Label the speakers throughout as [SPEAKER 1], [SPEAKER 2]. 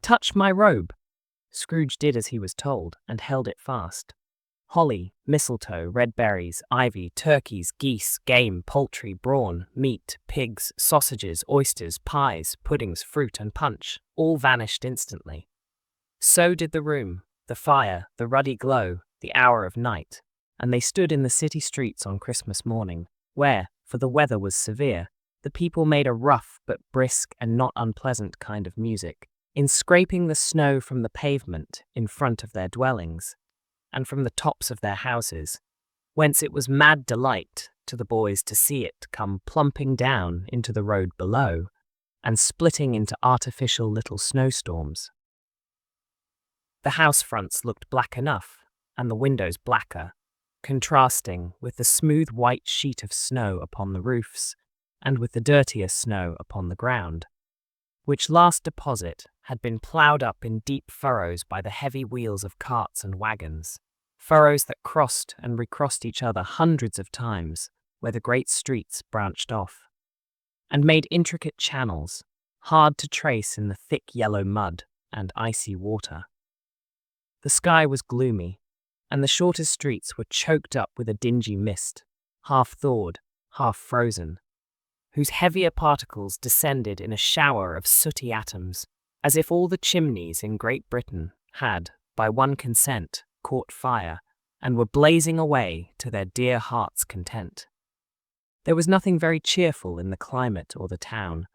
[SPEAKER 1] Touch my robe! Scrooge did as he was told, and held it fast. Holly, mistletoe, red berries, ivy, turkeys, geese, game, poultry, brawn, meat, pigs, sausages, oysters, pies, puddings, fruit, and punch, all vanished instantly. So did the room, the fire, the ruddy glow, the hour of night, and they stood in the city streets on Christmas morning, where, for the weather was severe, the people made a rough but brisk and not unpleasant kind of music, in scraping the snow from the pavement in front of their dwellings, and from the tops of their houses, whence it was mad delight to the boys to see it come plumping down into the road below, and splitting into artificial little snowstorms. The house fronts looked black enough, and the windows blacker, contrasting with the smooth white sheet of snow upon the roofs, and with the dirtier snow upon the ground, which last deposit had been ploughed up in deep furrows by the heavy wheels of carts and wagons, furrows that crossed and recrossed each other hundreds of times where the great streets branched off, and made intricate channels, hard to trace in the thick yellow mud and icy water. The sky was gloomy, and the shortest streets were choked up with a dingy mist, half thawed, half frozen, whose heavier particles descended in a shower of sooty atoms, as if all the chimneys in Great Britain had, by one consent, caught fire, and were blazing away to their dear hearts' content. There was nothing very cheerful in the climate or the town,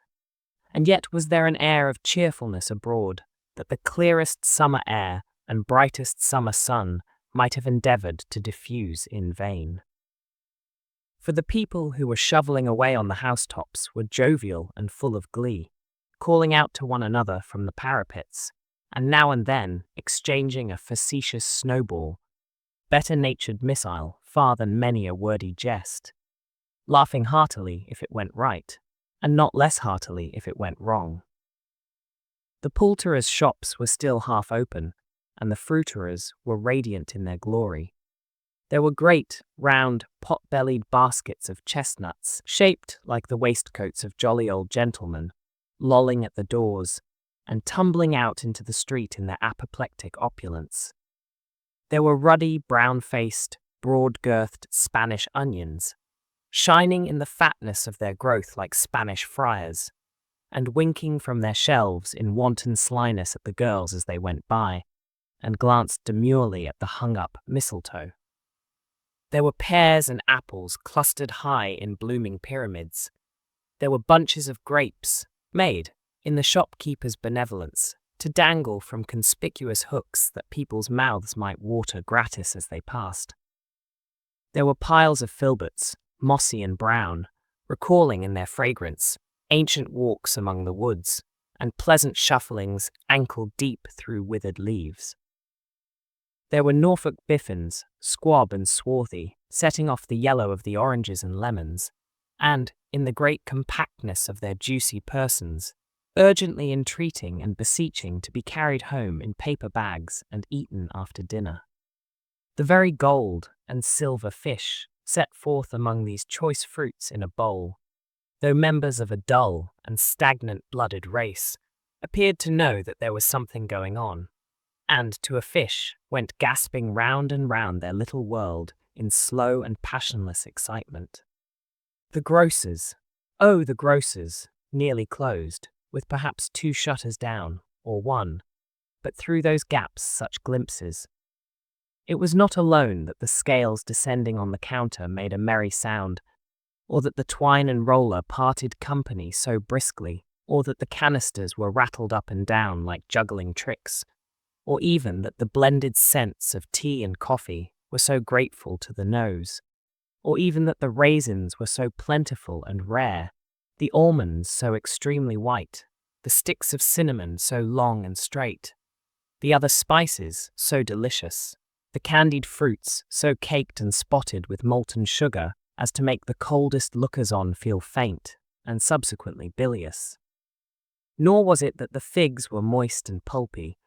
[SPEAKER 1] and yet was there an air of cheerfulness abroad that the clearest summer air and brightest summer sun might have endeavoured to diffuse in vain. For the people who were shovelling away on the housetops were jovial and full of glee, calling out to one another from the parapets, and now and then exchanging a facetious snowball, better-natured missile far than many a wordy jest, laughing heartily if it went right, and not less heartily if it went wrong. The poulterers' shops were still half open, and the fruiterers were radiant in their glory. There were great, round, pot-bellied baskets of chestnuts, shaped like the waistcoats of jolly old gentlemen, lolling at the doors, and tumbling out into the street in their apoplectic opulence. There were ruddy, brown-faced, broad-girthed Spanish onions, shining in the fatness of their growth like Spanish friars, and winking from their shelves in wanton slyness at the girls as they went by, and glanced demurely at the hung-up mistletoe. There were pears and apples clustered high in blooming pyramids. There were bunches of grapes, made, in the shopkeeper's benevolence, to dangle from conspicuous hooks that people's mouths might water gratis as they passed. There were piles of filberts, mossy and brown, recalling in their fragrance ancient walks among the woods, and pleasant shufflings ankle-deep through withered leaves. There were Norfolk biffins, squab and swarthy, setting off the yellow of the oranges and lemons, and, in the great compactness of their juicy persons, urgently entreating and beseeching to be carried home in paper bags and eaten after dinner. The very gold and silver fish set forth among these choice fruits in a bowl, though members of a dull and stagnant-blooded race, appeared to know that there was something going on, and to a fish went gasping round and round their little world in slow and passionless excitement. The grocers, oh, the grocers, nearly closed, with perhaps 2 shutters down, or 1, but through those gaps such glimpses. It was not alone that the scales descending on the counter made a merry sound, or that the twine and roller parted company so briskly, or that the canisters were rattled up and down like juggling tricks, or even that the blended scents of tea and coffee were so grateful to the nose, or even that the raisins were so plentiful and rare, the almonds so extremely white, the sticks of cinnamon so long and straight, the other spices so delicious, the candied fruits so caked and spotted with molten sugar as to make the coldest lookers-on feel faint and subsequently bilious. Nor was it that the figs were moist and pulpy,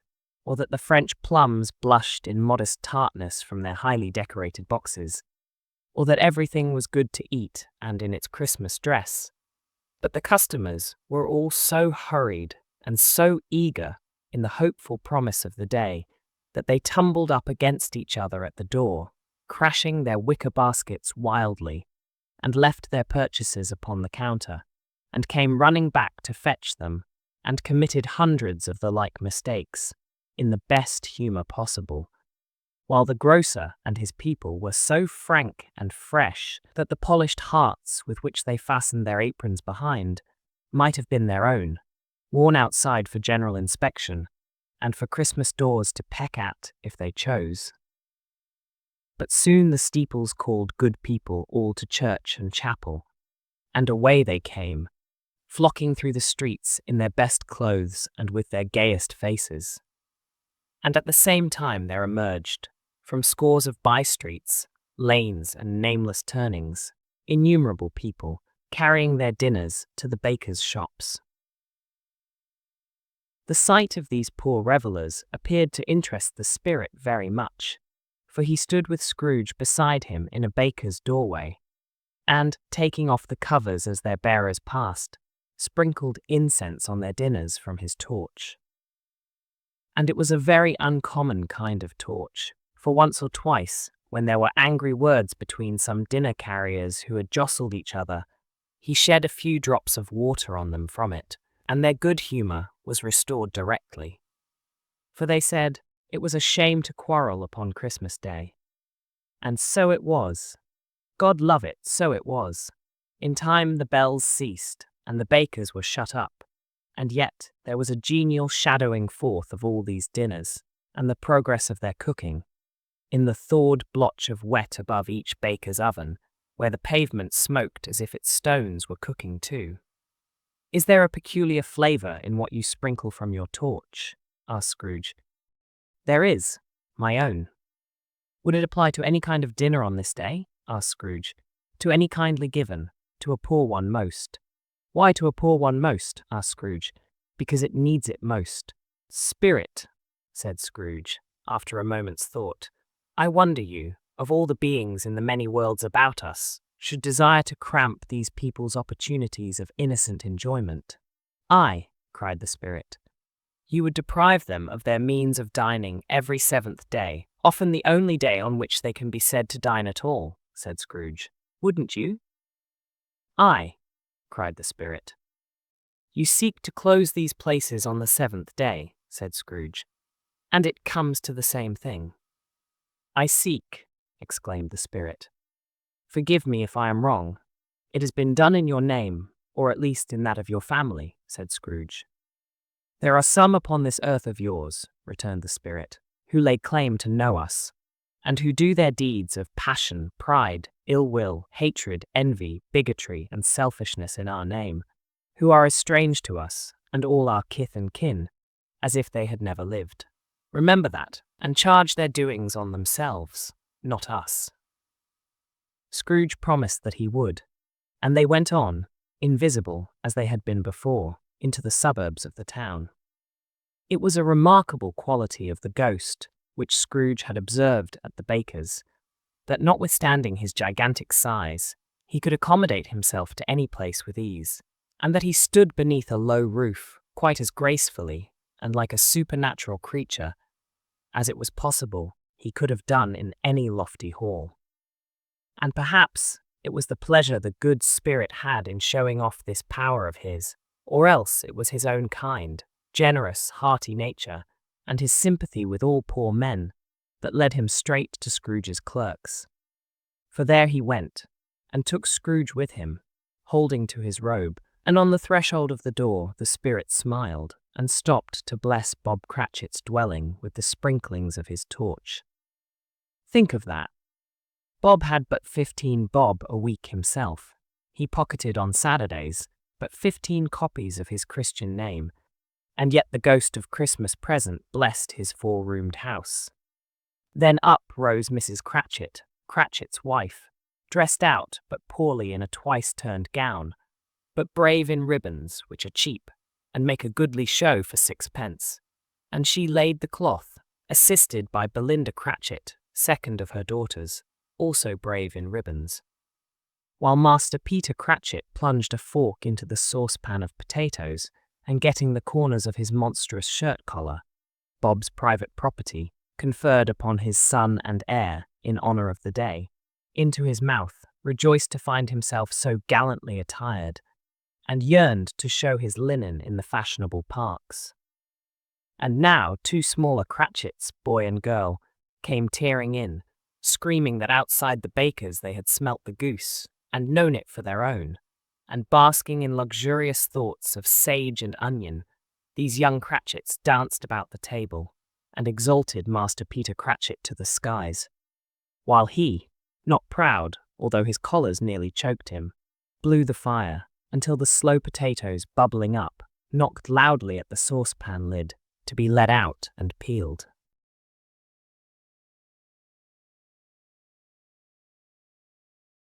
[SPEAKER 1] or that the French plums blushed in modest tartness from their highly decorated boxes, or that everything was good to eat and in its Christmas dress, but the customers were all so hurried and so eager in the hopeful promise of the day, that they tumbled up against each other at the door, crashing their wicker baskets wildly, and left their purchases upon the counter, and came running back to fetch them, and committed hundreds of the like mistakes, in the best humour possible, while the grocer and his people were so frank and fresh that the polished hearts with which they fastened their aprons behind might have been their own, worn outside for general inspection, and for Christmas doors to peck at if they chose. But soon the steeples called good people all to church and chapel, and away they came, flocking through the streets in their best clothes and with their gayest faces. And at the same time there emerged, from scores of by-streets, lanes and nameless turnings, innumerable people, carrying their dinners to the bakers' shops. The sight of these poor revellers appeared to interest the spirit very much, for he stood with Scrooge beside him in a baker's doorway, and, taking off the covers as their bearers passed, sprinkled incense on their dinners from his torch. And it was a very uncommon kind of torch, for once or twice, when there were angry words between some dinner-carriers who had jostled each other, he shed a few drops of water on them from it, and their good humour was restored directly. For they said it was a shame to quarrel upon Christmas Day. And so it was. God love it, so it was. In time the bells ceased, and the bakers were shut up, and yet there was a genial shadowing forth of all these dinners, and the progress of their cooking, in the thawed blotch of wet above each baker's oven, where the pavement smoked as if its stones were cooking too. "Is there a peculiar flavour in what you sprinkle from your torch?" asked Scrooge. "There is, my own." "Would it apply to any kind of dinner on this day?" asked Scrooge. "To any kindly given, to a poor one most." "Why to a poor one most?" asked Scrooge. "Because it needs it most." "Spirit," said Scrooge, after a moment's thought, "I wonder you, of all the beings in the many worlds about us, should desire to cramp these people's opportunities of innocent enjoyment." "Aye," cried the spirit, "you would deprive them of their means of dining every seventh day, often the only day on which they can be said to dine at all," said Scrooge. "Wouldn't you?" "Aye," cried the spirit. "You seek to close these places on the seventh day," said Scrooge, "and it comes to the same thing." "I seek," exclaimed the spirit. "Forgive me if I am wrong. It has been done in your name, or at least in that of your family," said Scrooge. "There are some upon this earth of yours," returned the spirit, "who lay claim to know us, and who do their deeds of passion, pride, ill will, hatred, envy, bigotry, and selfishness in our name, who are as strange to us, and all our kith and kin, as if they had never lived. Remember that, and charge their doings on themselves, not us." Scrooge promised that he would, and they went on, invisible as they had been before, into the suburbs of the town. It was a remarkable quality of the ghost, which Scrooge had observed at the baker's, that notwithstanding his gigantic size, he could accommodate himself to any place with ease, and that he stood beneath a low roof quite as gracefully and like a supernatural creature as it was possible he could have done in any lofty hall. And perhaps it was the pleasure the good spirit had in showing off this power of his, or else it was his own kind, generous, hearty nature, and his sympathy with all poor men, that led him straight to Scrooge's clerks. For there he went, and took Scrooge with him, holding to his robe, and on the threshold of the door the spirit smiled, and stopped to bless Bob Cratchit's dwelling with the sprinklings of his torch. Think of that. Bob had but 15 bob a week himself. He pocketed on Saturdays but 15 copies of his Christian name, and yet the ghost of Christmas present blessed his 4-roomed house. Then up rose Mrs. Cratchit, Cratchit's wife, dressed out but poorly in a twice-turned gown, but brave in ribbons, which are cheap, and make a goodly show for 6 pence. And she laid the cloth, assisted by Belinda Cratchit, second of her daughters, also brave in ribbons, while Master Peter Cratchit plunged a fork into the saucepan of potatoes, and getting the corners of his monstrous shirt collar, Bob's private property, conferred upon his son and heir in honor of the day, into his mouth, rejoiced to find himself so gallantly attired, and yearned to show his linen in the fashionable parks. And now 2 smaller Cratchits, boy and girl, came tearing in, screaming that outside the baker's they had smelt the goose, and known it for their own, and basking in luxurious thoughts of sage and onion, these young Cratchits danced about the table, and exalted Master Peter Cratchit to the skies, while he, not proud, although his collars nearly choked him, blew the fire until the slow potatoes bubbling up knocked loudly at the saucepan lid to be let out and peeled.